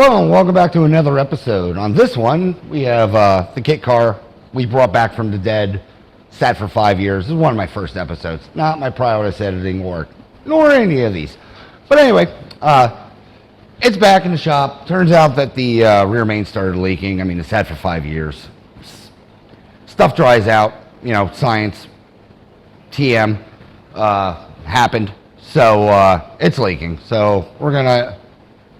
Hello and welcome back to another episode. On this one, we have the kit car we brought back from the dead, sat for 5 years. This is one of my first episodes, not my prowess editing work, nor any of these. But anyway, it's back in the shop. Turns out that the rear main started leaking. I mean, it's sat for 5 years. Stuff dries out, you know, science, TM, happened. So it's leaking. So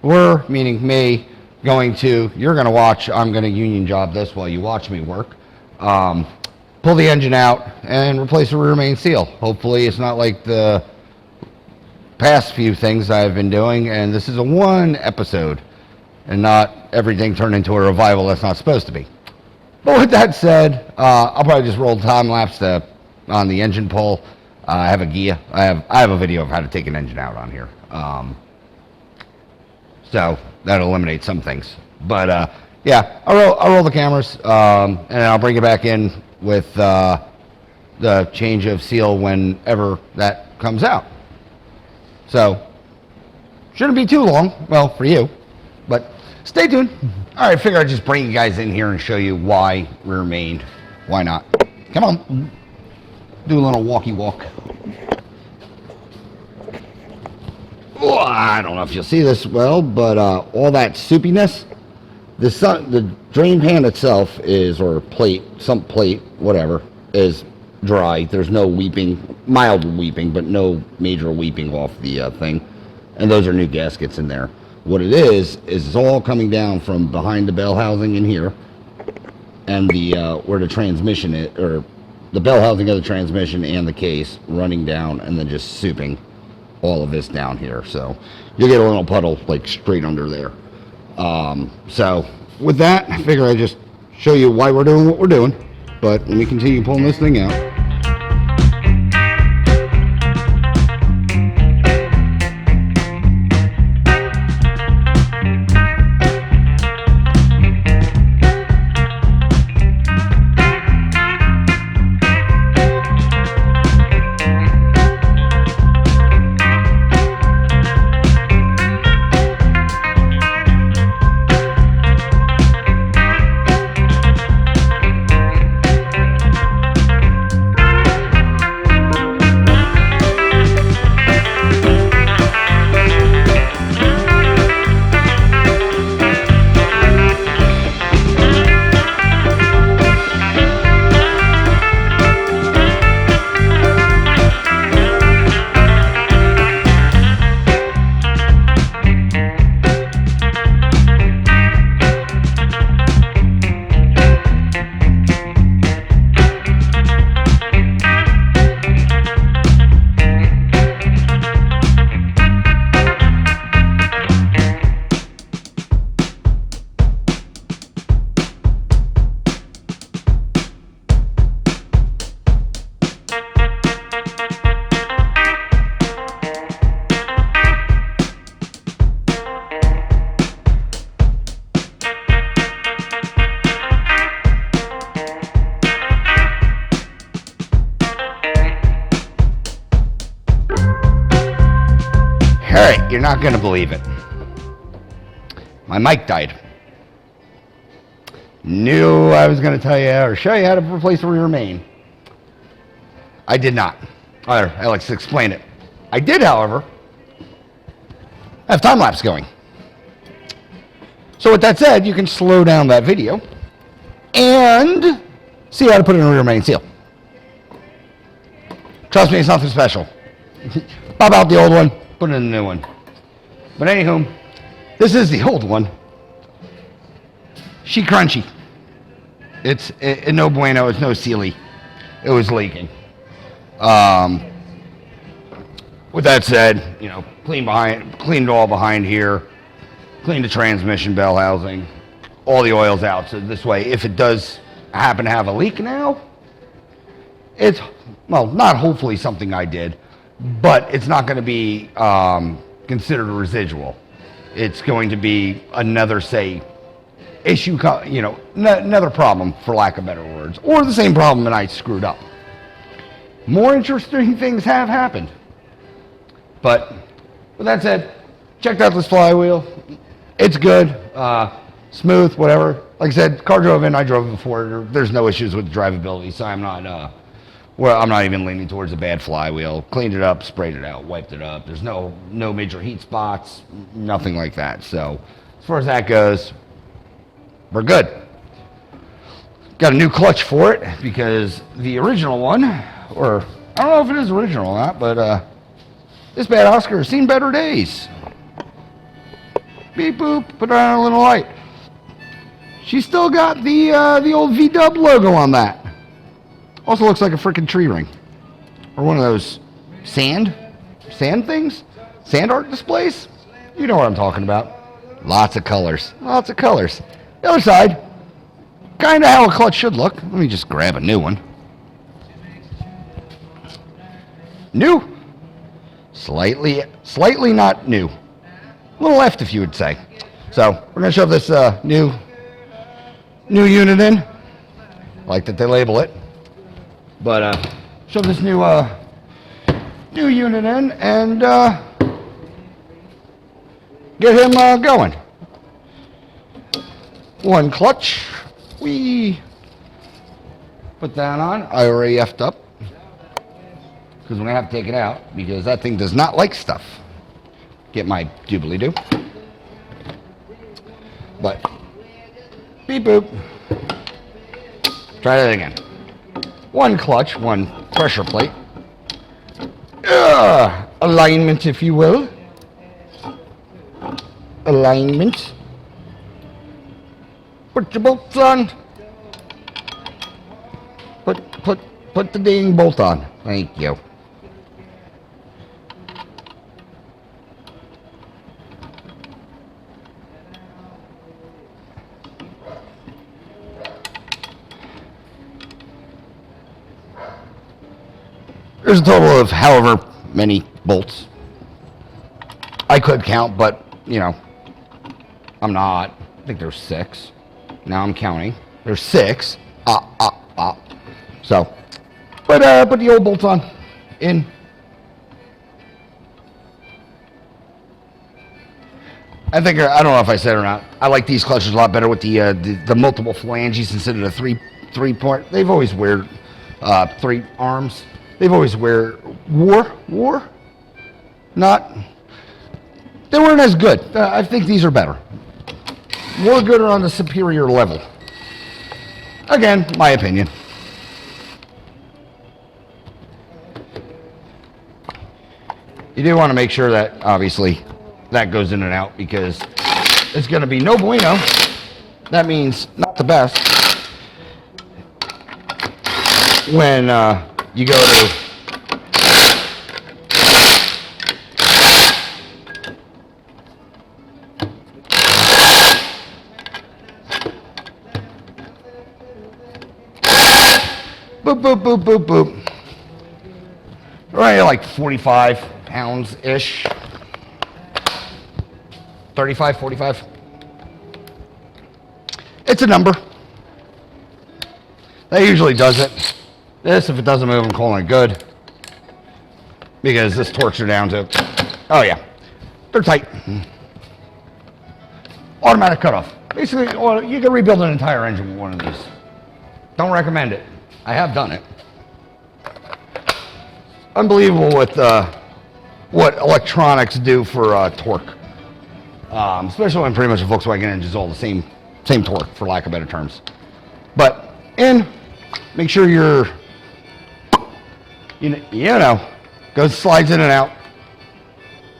we're, meaning me, you're going to watch, I'm going to union job this while you watch me work. Pull the engine out and replace the rear main seal. Hopefully it's not like the past few things I've been doing, and this is a one episode and not everything turned into a revival that's not supposed to be. But with that said, I'll probably just roll time lapse on the engine pull. I have a gear. I have a video of how to take an engine out on here. So that'll eliminate some things. But yeah, I'll roll the cameras, and I'll bring it back in with the change of seal whenever that comes out. So shouldn't be too long, well, for you, but stay tuned. All right, figure I'd just bring you guys in here and show you why rear main. Why not? Come on, do a little walkie walk. Oh, I don't know if you'll see this well, but all that soupiness, the drain pan itself is, or plate, some plate, whatever, is dry. There's no weeping, mild weeping, but no major weeping off the thing. And those are new gaskets in there. What it is it's all coming down from behind the bell housing in here, and the where the transmission is, or the bell housing of the transmission and the case running down, and then just souping all of this down here. So you'll get a little puddle like straight under there. So with that, I figure I just show you why we're doing what we're doing. But let me continue pulling this thing out. Alright, you're not going to believe it. My mic died. Knew I was going to tell you or show you how to replace the rear main. I did not. Or Alex explained it. I did, however, have time lapse going. So with that said, you can slow down that video and see how to put in a rear main seal. Trust me, it's nothing special. Pop out the old one, put in a new one. But anywho, this is the old one. She crunchy. It's no bueno. It's no sealy. It was leaking. With that said, you know, cleaned it all behind here. Cleaned the transmission bell housing. All the oil's out. So this way, if it does happen to have a leak now, it's, well, not hopefully something I did, but it's not going to be considered a residual. It's going to be another, say, issue, you know, another problem, for lack of better words, or the same problem that I screwed up. More interesting things have happened. But with that said, checked out this flywheel. It's good, smooth, whatever. Like I said, car drove in. I drove it before. There's no issues with drivability, so I'm not. Well, I'm not even leaning towards a bad flywheel. Cleaned it up, sprayed it out, wiped it up. There's no major heat spots, nothing like that. So as far as that goes, we're good. Got a new clutch for it because the original one, or I don't know if it is original or not, but this bad Oscar has seen better days. Beep boop, put on a little light. She's still got the old VW logo on that. Also looks like a freaking tree ring. Or one of those sand things? Sand art displays? You know what I'm talking about. Lots of colors. Lots of colors. The other side, kind of how a clutch should look. Let me just grab a new one. New. Slightly not new. A little left, if you would say. So, we're going to shove this new unit in. Like that they label it. But shove this new unit in and get him going. One clutch. We put that on. I already effed up because we're gonna have to take it out because that thing does not like stuff. Get my doobly-doo. But beep boop. Try that again. One clutch, one pressure plate. Alignment, if you will. Alignment. Put your bolts on. Put the dang bolt on. Thank you. There's a total of however many bolts. I could count, but, you know, I'm not. I think there's 6. Now I'm counting. There's 6. So, put the old bolts on. In. I think, I don't know if I said it or not, I like these clutches a lot better with the multiple phalanges instead of the three-part. They've always wear 3 arms. They've always war? Not. They weren't as good. I think these are better. More good or on the superior level. Again, my opinion. You do want to make sure that, obviously, that goes in and out because it's going to be no bueno. That means not the best. When you go to boop, boop, boop, boop, boop. Right, like 45 pounds-ish. 35, 45. It's a number. That usually does it. This, if it doesn't move, I'm calling it good. Because this torques are down to, oh yeah, they're tight. Automatic cutoff. Basically, you can rebuild an entire engine with one of these. Don't recommend it. I have done it. Unbelievable what electronics do for torque. Especially when pretty much a Volkswagen engine is all the same torque, for lack of better terms. But make sure you're, you know, slides in and out.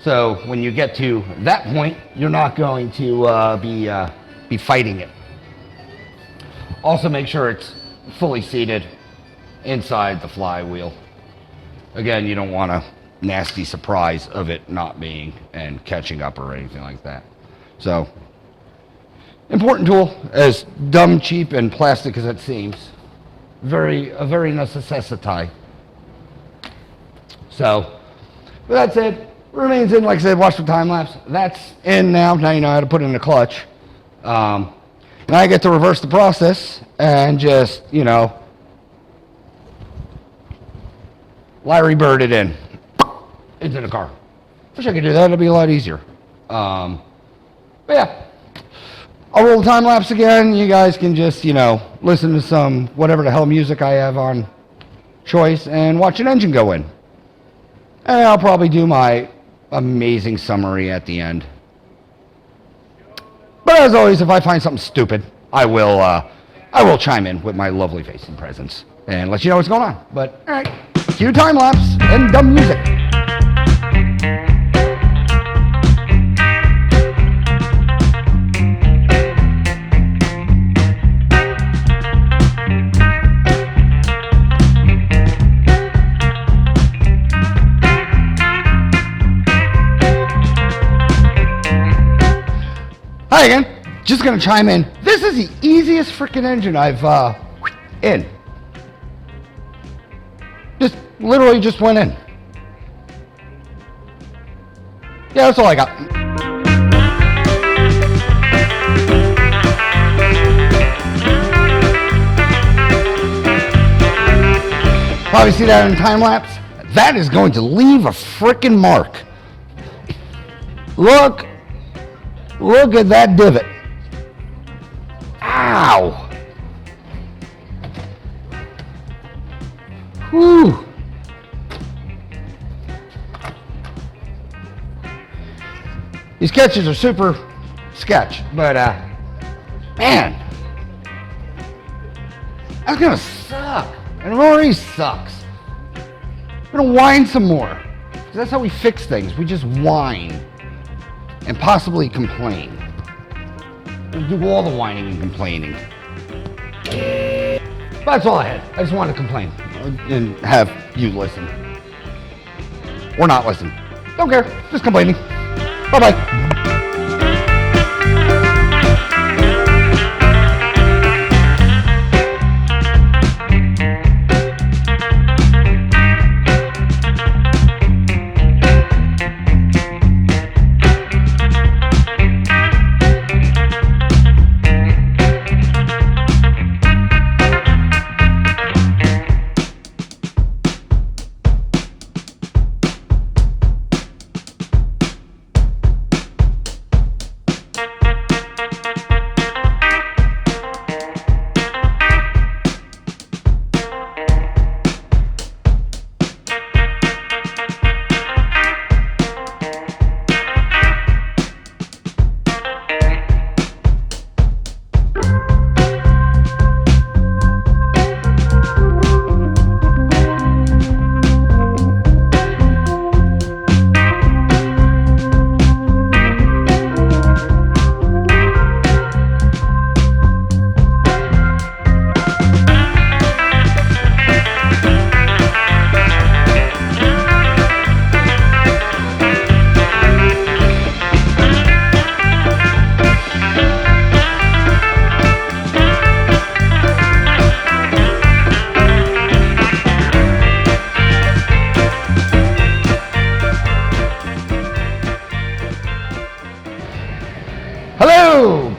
So when you get to that point, you're not going to be fighting it. Also, make sure it's fully seated inside the flywheel. Again, you don't want a nasty surprise of it not being and catching up or anything like that. So, important tool, as dumb, cheap, and plastic as it seems. A very necessity. So, with that said, remains in, like I said, watch the time lapse. That's in now. Now you know how to put in the clutch. Now I get to reverse the process and just, you know, Larry Bird it into the car. Wish I could do that. It'd be a lot easier. But yeah, I'll roll the time lapse again. You guys can just, listen to some whatever the hell music I have on choice and watch an engine go in. And I'll probably do my amazing summary at the end. But as always, if I find something stupid, I will chime in with my lovely face and presence and let you know what's going on. But all right, cue time lapse and dumb music. Hi again, just gonna chime in. This is the easiest freaking engine I've in. Just literally just went in. Yeah, that's all I got. Probably see that in time lapse. That is going to leave a freaking mark. Look at that divot. Ow. Whew. These sketches are super sketch, but man, that's gonna suck. And it already sucks. I'm gonna whine some more. 'Cause that's how we fix things. We just whine. And possibly complain. We'll do all the whining and complaining. But that's all I had. I just wanted to complain and have you listen. Or not listen. Don't care. Just complaining. Bye-bye.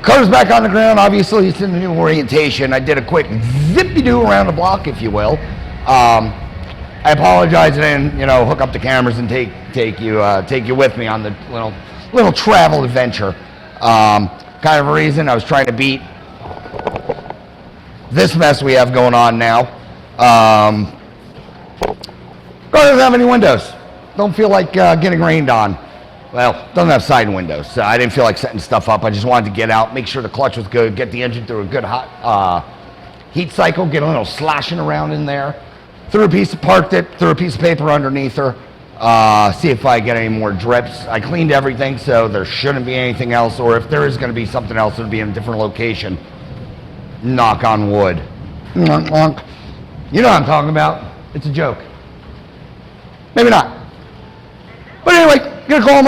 Car's back on the ground. Obviously, it's in the new orientation. I did a quick zippy-doo around the block, if you will. I apologize. I didn't, hook up the cameras and take you with me on the little travel adventure. Kind of a reason I was trying to beat this mess we have going on now. Car doesn't have any windows. Don't feel like getting rained on. Well, doesn't have side windows, so I didn't feel like setting stuff up. I just wanted to get out, make sure the clutch was good, get the engine through a good hot heat cycle, get a little slashing around in there. Parked it, threw a piece of paper underneath her, see if I get any more drips. I cleaned everything, so there shouldn't be anything else, or if there is going to be something else, it'll be in a different location. Knock on wood. You know what I'm talking about. It's a joke. Maybe not. But anyway, gonna call him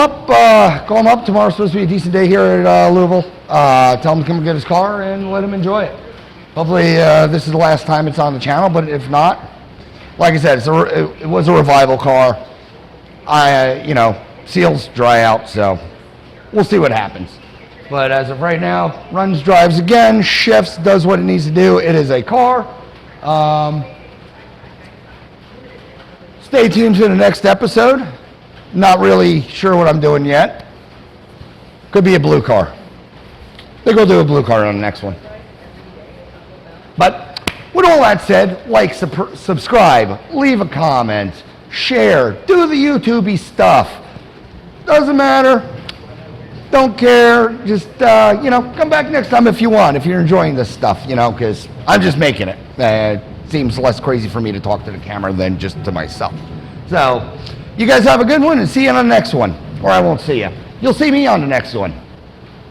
up. Tomorrow's supposed to be a decent day here at Louisville. Tell him to come get his car and let him enjoy it. Hopefully this is the last time it's on the channel, but if not, like I said, it was a revival car. Seals dry out, so we'll see what happens. But as of right now, runs, drives again, shifts, does what it needs to do. It is a car. Stay tuned to the next episode. Not really sure what I'm doing yet. Could be a blue car. They go do a blue card on the next one. But with all that said, like, subscribe, leave a comment, share, do the YouTube-y stuff. Doesn't matter. Don't care. Just, come back next time if you want, if you're enjoying this stuff, because I'm just making it. It seems less crazy for me to talk to the camera than just to myself. So, you guys have a good one and see you on the next one. Or I won't see you. You'll see me on the next one.